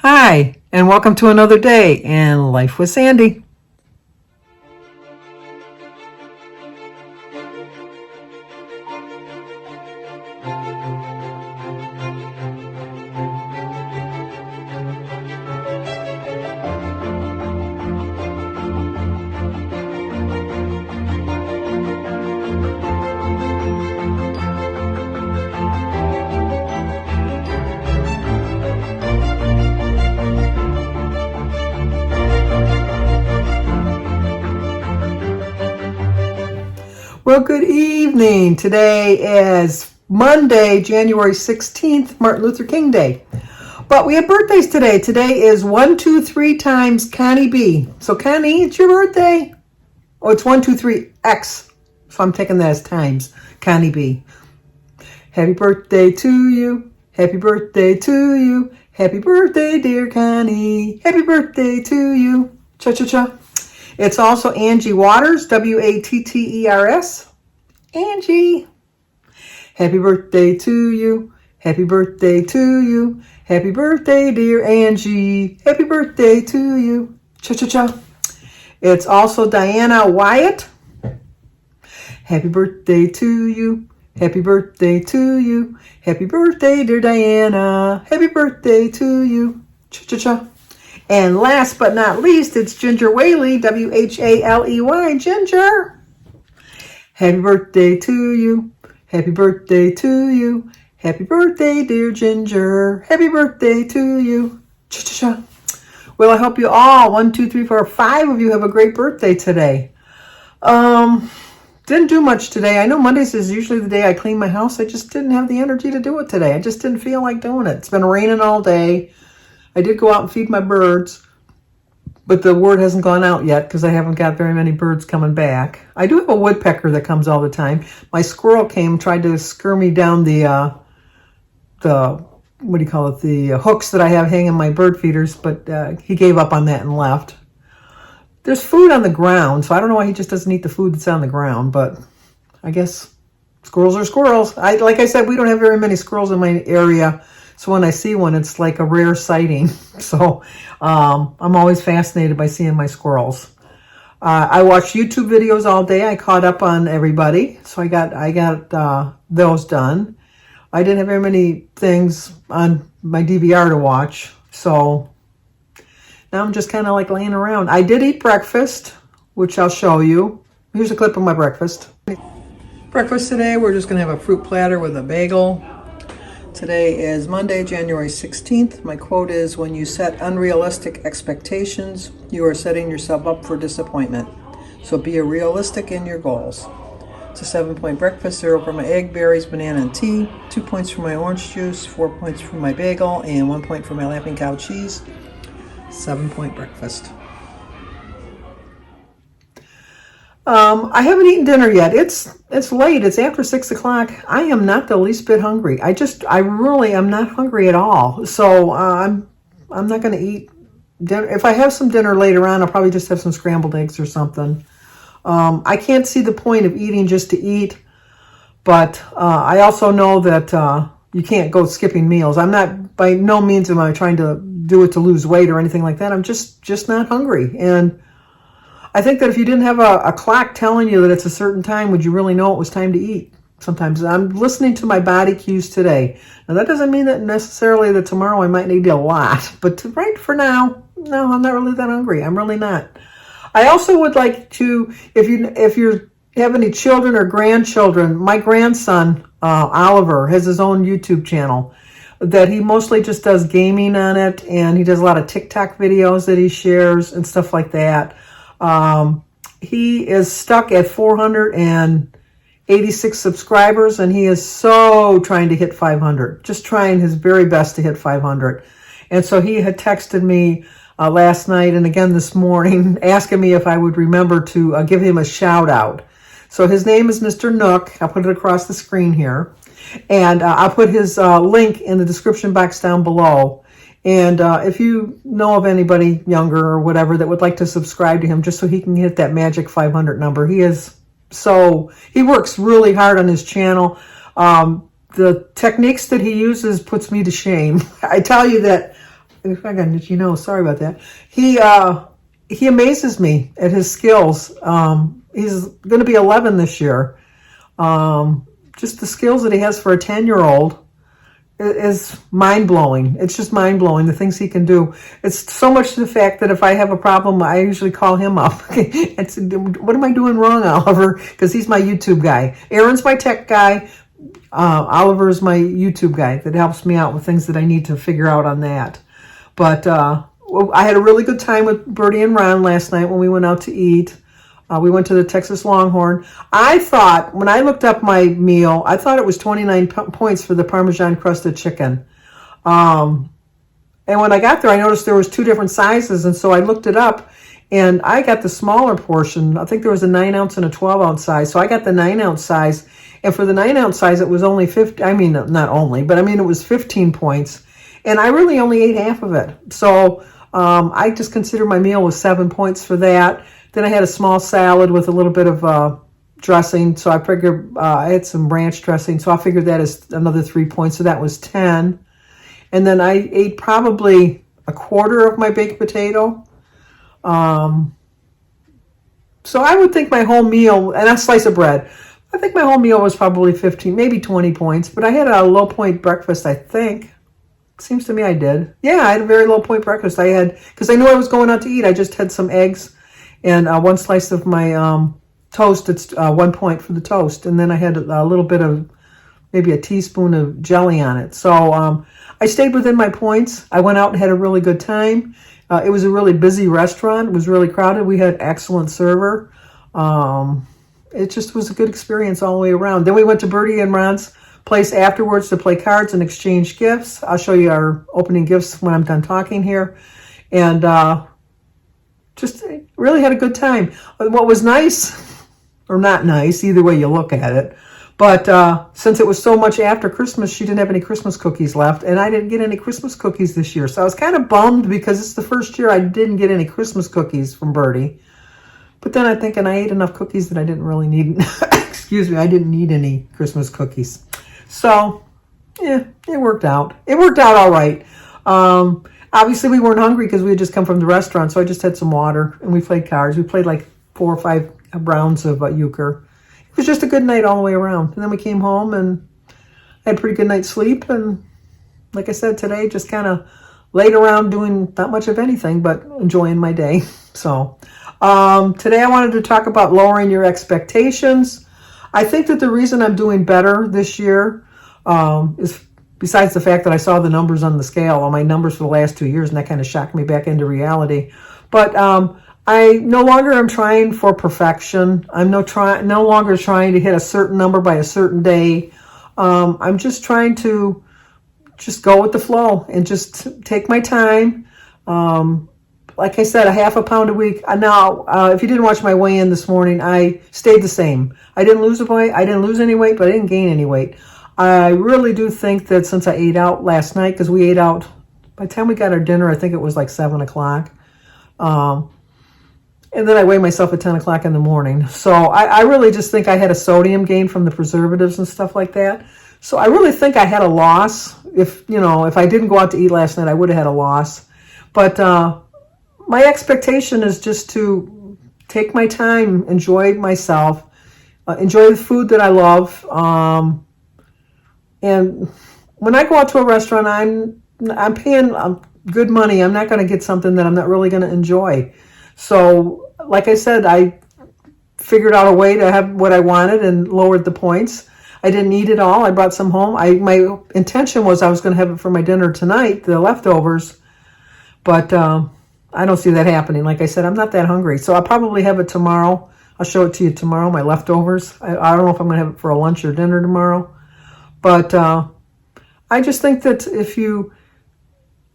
Hi, and welcome to another day in Life with Sandy. Well, good evening. Today is Monday, January 16th, Martin Luther King Day. But we have birthdays today. Today is 123 times Connie B. So Connie, it's your birthday. Oh, it's 123X. So I'm taking that as times. Connie B. Happy birthday to you. Happy birthday to you. Happy birthday, dear Connie. Happy birthday to you. Cha-cha-cha. It's also Angie Waters, Watters. Angie. Happy birthday to you. Happy birthday to you. Happy birthday, dear Angie. Happy birthday to you. Cha-cha-cha. It's also Diana Wyatt. Happy birthday to you. Happy birthday to you. Happy birthday, dear Diana. Happy birthday to you. Cha-cha-cha. And last but not least, it's Ginger Whaley, Whaley, Ginger. Happy birthday to you. Happy birthday to you. Happy birthday, dear Ginger. Happy birthday to you. Cha-cha-cha. Well, I hope you all, 1, 2, 3, 4, 5 of you have a great birthday today. Didn't do much today. I know Mondays is usually the day I clean my house. I just didn't have the energy to do it today. I just didn't feel like doing it. It's been raining all day. I did go out and feed my birds, but the word hasn't gone out yet because I haven't got very many birds coming back. I do have a woodpecker that comes all the time. My squirrel tried to scare me down the what do you call it, the hooks that I have hanging my bird feeders, but he gave up on that and left. There's food on the ground, so I don't know why he just doesn't eat the food that's on the ground, but I guess squirrels are squirrels. Like I said, we don't have very many squirrels in my area. So when I see one, it's like a rare sighting. So I'm always fascinated by seeing my squirrels. I watched YouTube videos all day. I caught up on everybody. So I got those done. I didn't have very many things on my DVR to watch. So now I'm just kind of like laying around. I did eat breakfast, which I'll show you. Here's a clip of my breakfast. Breakfast today, we're just going to have a fruit platter with a bagel. Today is Monday, January 16th. My quote is, when you set unrealistic expectations, you are setting yourself up for disappointment. So be realistic in your goals. It's a 7-point breakfast, 0 for my egg, berries, banana, and tea, 2 points for my orange juice, 4 points for my bagel, and 1 point for my Laughing Cow cheese. 7-point breakfast. I haven't eaten dinner yet. It's late. It's after 6 o'clock. I am not the least bit hungry. I really am not hungry at all. So I'm not going to eat dinner. If I have some dinner later on, I'll probably just have some scrambled eggs or something. I can't see the point of eating just to eat, but I also know that you can't go skipping meals. I'm not, by no means am I trying to do it to lose weight or anything like that. I'm just not hungry. And I think that if you didn't have a clock telling you that it's a certain time, would you really know it was time to eat? Sometimes I'm listening to my body cues today. Now, that doesn't mean that necessarily that tomorrow I might need a lot. But right for now, no, I'm not really that hungry. I'm really not. I also would like to, if you have any children or grandchildren, my grandson, Oliver, has his own YouTube channel that he mostly just does gaming on it. And he does a lot of TikTok videos that he shares and stuff like that. He is stuck at 486 subscribers, and he is so trying to hit 500, just trying his very best to hit 500. And so he had texted me last night and again this morning asking me if I would remember to give him a shout out. So his name is Mr. Nook. I'll put it across the screen here. And I'll put his link in the description box down below. And if you know of anybody younger or whatever that would like to subscribe to him just so he can hit that magic 500 number, he works really hard on his channel. The techniques that he uses puts me to shame. I tell you that I got an itchy nose. Sorry about that. He amazes me at his skills. He's going to be 11 this year. Just the skills that he has for a 10-year-old is mind-blowing. It's just mind-blowing, the things he can do. It's so much to the fact that if I have a problem, I usually call him up. It's, what am I doing wrong, Oliver? Because he's my YouTube guy. Aaron's my tech guy. Oliver is my YouTube guy that helps me out with things that I need to figure out on that. But I had a really good time with Bertie and Ron last night when we went out to eat. We went to the Texas Longhorn. I thought, when I looked up my meal, I thought it was 29 points for the Parmesan crusted chicken. And when I got there, I noticed there was 2 different sizes, and so I looked it up, and I got the smaller portion. I think there was a 9-ounce and a 12-ounce size, so I got the 9-ounce size. And for the 9-ounce size, it was only 50. I mean, not only, but I mean, it was 15 points. And I really only ate half of it. So I just consider my meal was 7 points for that. Then I had a small salad with a little bit of dressing. So I figured I had some ranch dressing. So I figured that is another 3 points. So that was 10. And then I ate probably a quarter of my baked potato. So I would think my whole meal, and a slice of bread, I think my whole meal was probably 15, maybe 20 points. But I had a low point breakfast, I think. Seems to me I did. Yeah, I had a very low point breakfast. I had, because I knew I was going out to eat, I just had some eggs and 1 slice of my toast. It's 1 point for the toast. And then I had a little bit of, maybe a teaspoon of jelly on it. So I stayed within my points. I went out and had a really good time. It was a really busy restaurant. It was really crowded. We had excellent server. It just was a good experience all the way around. Then we went to Bertie and Ron's place afterwards to play cards and exchange gifts. I'll show you our opening gifts when I'm done talking here. And just really had a good time. What was nice, or not nice, either way you look at it, but since it was so much after Christmas, she didn't have any Christmas cookies left, and I didn't get any Christmas cookies this year. So I was kind of bummed because it's the first year I didn't get any Christmas cookies from Bertie. But then I'm thinking I ate enough cookies that I didn't really need, excuse me, I didn't need any Christmas cookies. So, yeah, it worked out. It worked out all right. Obviously, we weren't hungry because we had just come from the restaurant, so I just had some water, and we played cards. We played like 4 or 5 rounds of euchre. It was just a good night all the way around. And then we came home and had a pretty good night's sleep. And like I said, today just kind of laid around doing not much of anything, but enjoying my day. So today I wanted to talk about lowering your expectations. I think that the reason I'm doing better this year is, besides the fact that I saw the numbers on the scale, all my numbers for the last 2 years, and that kind of shocked me back into reality. But I no longer am trying for perfection. I'm no longer trying to hit a certain number by a certain day. I'm just trying to just go with the flow and just take my time. Like I said, a half a pound a week. Now, if you didn't watch my weigh-in this morning, I stayed the same. I didn't lose weight. I didn't lose any weight, but I didn't gain any weight. I really do think that since I ate out last night, because we ate out, by the time we got our dinner, I think it was like 7 o'clock. And then I weigh myself at 10 o'clock in the morning. So I really just think I had a sodium gain from the preservatives and stuff like that. So I really think I had a loss. If I didn't go out to eat last night, I would have had a loss. But my expectation is just to take my time, enjoy myself, enjoy the food that I love. And when I go out to a restaurant, I'm paying good money. I'm not going to get something that I'm not really going to enjoy. So, like I said, I figured out a way to have what I wanted and lowered the points. I didn't eat it all. I brought some home. My intention was I was going to have it for my dinner tonight, the leftovers. But I don't see that happening. Like I said, I'm not that hungry. So I'll probably have it tomorrow. I'll show it to you tomorrow, my leftovers. I don't know if I'm going to have it for a lunch or dinner tomorrow. But I just think that if you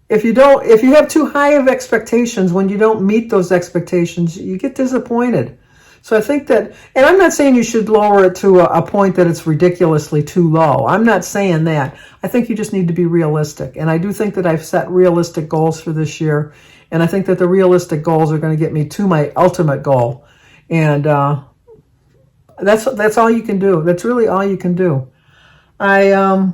have too high of expectations, when you don't meet those expectations, you get disappointed. So I think that, and I'm not saying you should lower it to a point that it's ridiculously too low. I'm not saying that. I think you just need to be realistic. And I do think that I've set realistic goals for this year. And I think that the realistic goals are going to get me to my ultimate goal. And that's all you can do. That's really all you can do. I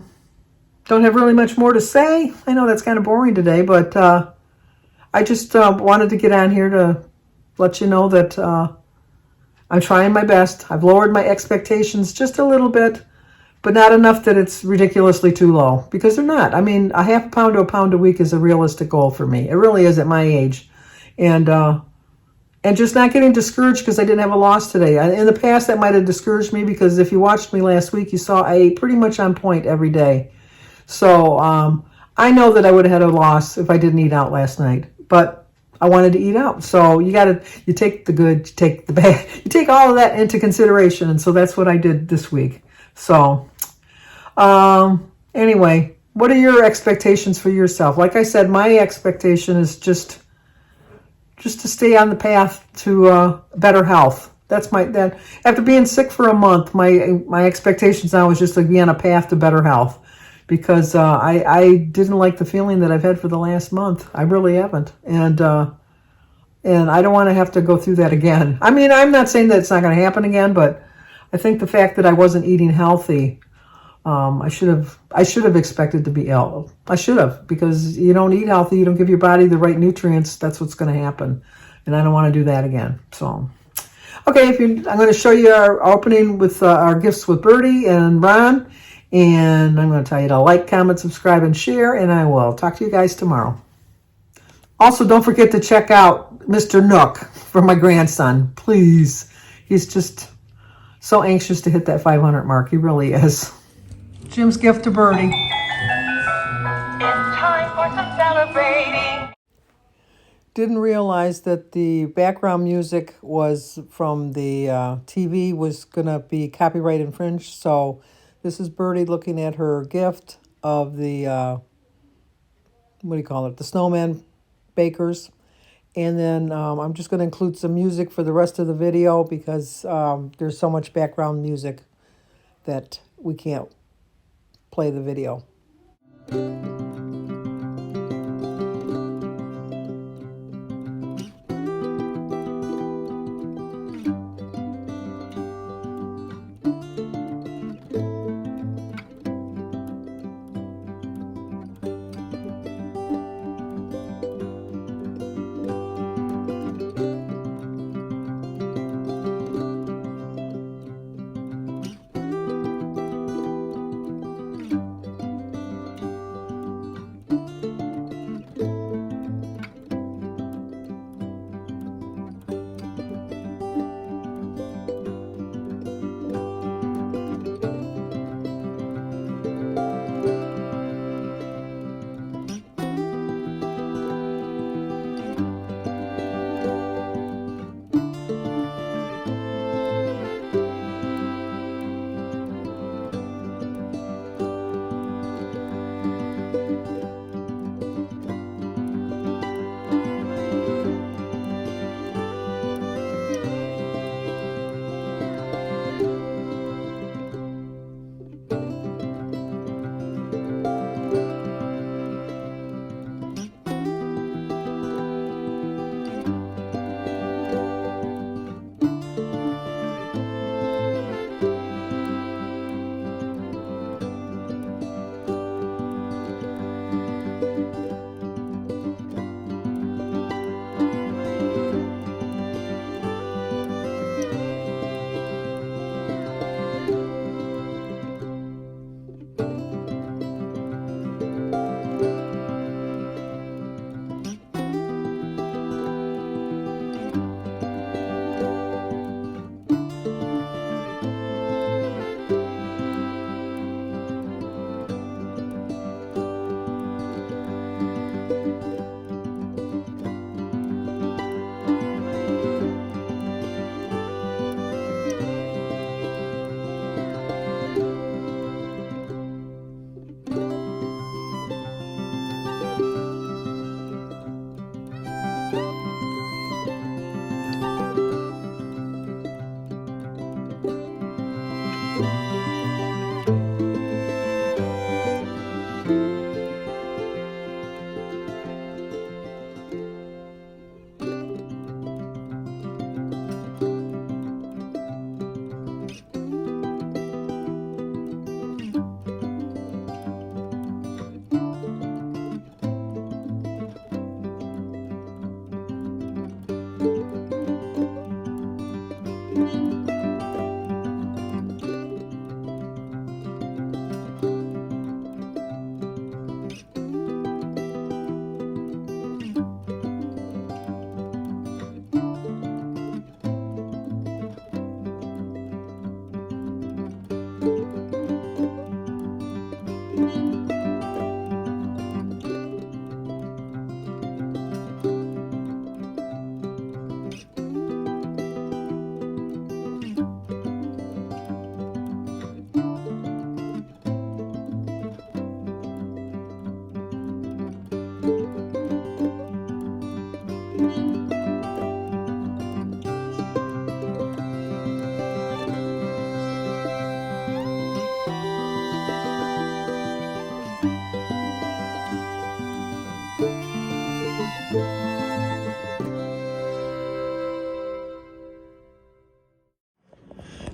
don't have really much more to say. I know that's kind of boring today, but I just wanted to get on here to let you know that I'm trying my best. I've lowered my expectations just a little bit, but not enough that it's ridiculously too low, because they're not. I mean, a half pound to a pound a week is a realistic goal for me. It really is at my age. And just not getting discouraged because I didn't have a loss today. In the past, that might have discouraged me, because if you watched me last week, you saw I ate pretty much on point every day. So I know that I would have had a loss if I didn't eat out last night, but I wanted to eat out. So you take the good, you take the bad, you take all of that into consideration. And so that's what I did this week. So anyway, what are your expectations for yourself? Like I said, my expectation is just to stay on the path to better health. That after being sick for a month, my expectations now is just to be on a path to better health, because I didn't like the feeling that I've had for the last month. I really haven't, and I don't want to have to go through that again. I mean, I'm not saying that it's not going to happen again, but I think the fact that I wasn't eating healthy, I should have expected to be ill. I should have, because you don't eat healthy, you don't give your body the right nutrients. That's what's going to happen, and I don't want to do that again. So, okay, I'm going to show you our opening with our gifts with Birdie and Ron, and I'm going to tell you to like, comment, subscribe, and share, and I will talk to you guys tomorrow. Also, don't forget to check out Mr. Nook for my grandson, please. He's just so anxious to hit that 500 mark. He really is. Jim's gift to Birdie. It's time for some celebrating. Didn't realize that the background music was from the TV was going to be copyright infringed. So this is Birdie looking at her gift of the, what do you call it? The snowman bakers. And then I'm just going to include some music for the rest of the video, because there's so much background music that we can't play the video.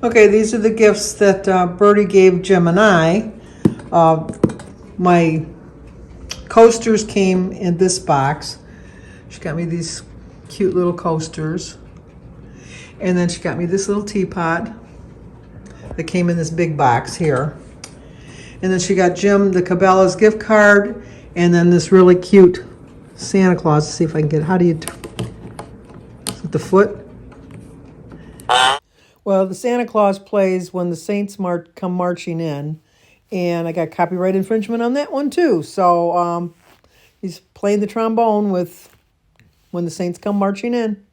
Okay, these are the gifts that Bertie gave Jim and I. My coasters came in this box. She got me these cute little coasters. And then she got me this little teapot that came in this big box here. And then she got Jim the Cabela's gift card, and then this really cute Santa Claus. Let's see if I can get, how do you, is it the foot? Well, the Santa Claus plays when the Saints come marching in, and I got copyright infringement on that one too. So he's playing the trombone with when the Saints come marching in.